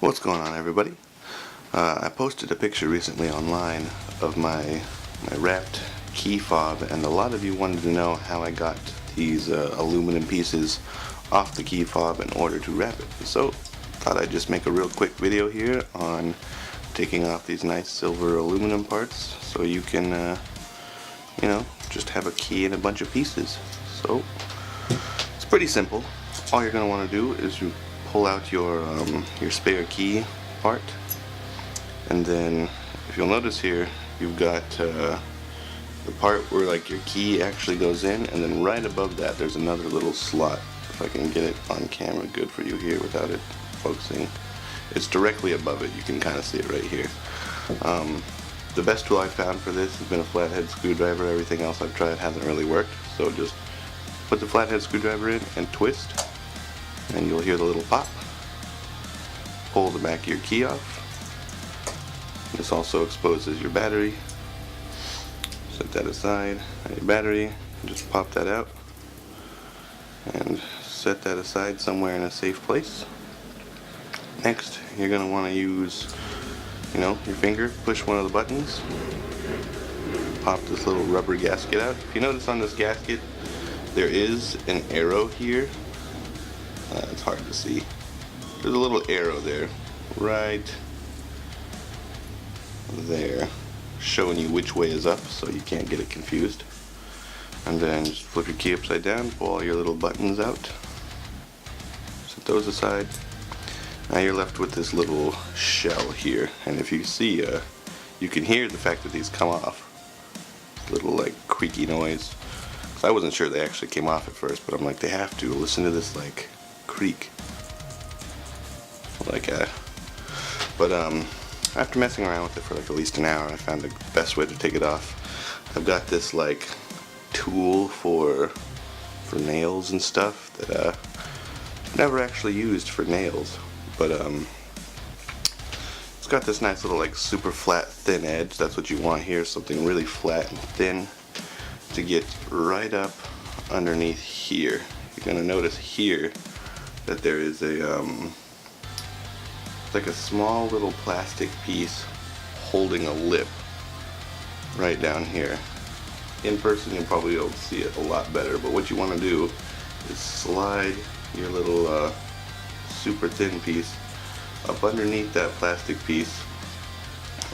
What's going on, everybody? I posted a picture recently online of my wrapped key fob, and a lot of you wanted to know how I got these aluminum pieces off the key fob in order to wrap it. So thought I'd just make a real quick video here on taking off these nice silver aluminum parts so you can just have a key and a bunch of pieces. So it's pretty simple. All you're going to want to do is you pull out your spare key part, and then if you'll notice here, you've got the part where like your key actually goes in, and then right above that there's another little slot. If I can get it on camera good for you here without it focusing, it's directly above it. You can kind of see it right here. The best tool I found for this has been a flathead screwdriver. Everything else I've tried hasn't really worked, so just put the flathead screwdriver in and twist, and you'll hear the little pop. Pull the back of your key off. This also exposes your battery. Set that aside. Your battery, just pop that out and set that aside somewhere in a safe place. Next, you're going to want to use, your finger, push one of the buttons, pop this little rubber gasket out. If you notice on this gasket, there is an arrow here. It's hard to see. There's a little arrow there, right there, showing you which way is up so you can't get it confused. And then just flip your key upside down, pull all your little buttons out, set those aside. Now you're left with this little shell here, and if you see, you can hear the fact that these come off. Little like creaky noise. I wasn't sure they actually came off at first, but I'm like, they have to. Listen to this like creak. But after messing around with it for like at least an hour, I found the best way to take it off. I've got this like tool for nails and stuff that I've never actually used for nails, but it's got this nice little like super flat thin edge. That's what you want here, something really flat and thin to get right up underneath here. You're gonna notice here that there is a like a small little plastic piece holding a lip right down here. In person you'll probably be able to see it a lot better, but what you want to do is slide your little super thin piece up underneath that plastic piece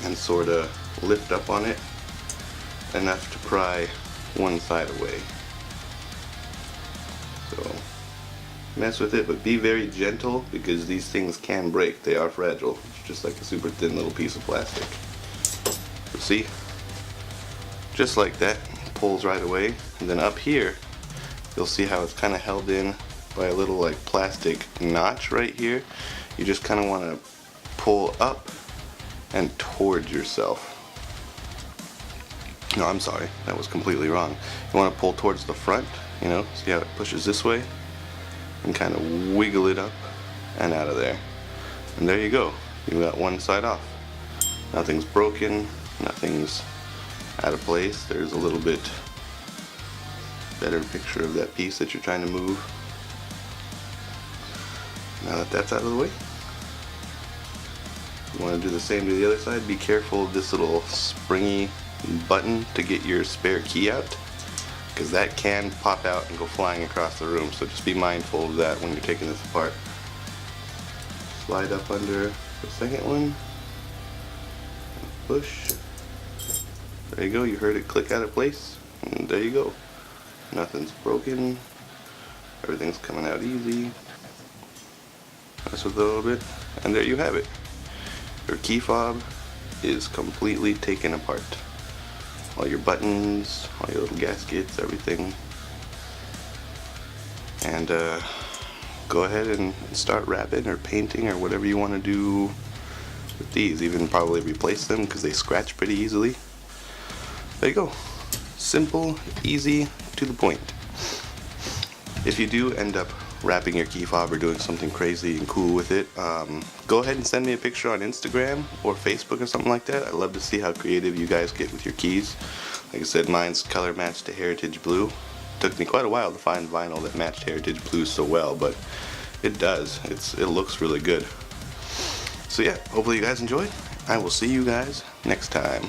and sort of lift up on it enough to pry one side away. So mess with it, but be very gentle because these things can break. They are fragile. It's just like a super thin little piece of plastic. So see, just like that, pulls right away. And then up here you'll see how it's kind of held in by a little like plastic notch right here. You just kind of want to pull up and towards yourself. No, I'm sorry, that was completely wrong. You want to pull towards the front, see how it pushes this way, and kind of wiggle it up and out of there. And there you go. You got one side off. Nothing's broken, nothing's out of place. There's a little bit better picture of that piece that you're trying to move. Now that that's out of the way, you want to do the same to the other side. Be careful of this little springy button to get your spare key out, because that can pop out and go flying across the room, so just be mindful of that when you're taking this apart. Slide up under the second one and push. There you go, you heard it click out of place, and there you go. Nothing's broken, everything's coming out easy. Mess with it a little bit, and there you have it. Your key fob is completely taken apart. All your buttons, all your little gaskets, everything. And go ahead and start wrapping or painting or whatever you want to do with these. Even probably replace them because they scratch pretty easily. There you go. Simple, easy, to the point. If you do end up wrapping your key fob or doing something crazy and cool with it, go ahead and send me a picture on Instagram or Facebook or something like that. I'd love to see how creative you guys get with your keys. Like I said, mine's color matched to Heritage Blue. Took me quite a while to find vinyl that matched Heritage Blue so well, but it does. It looks really good. So yeah, hopefully you guys enjoyed. I will see you guys next time.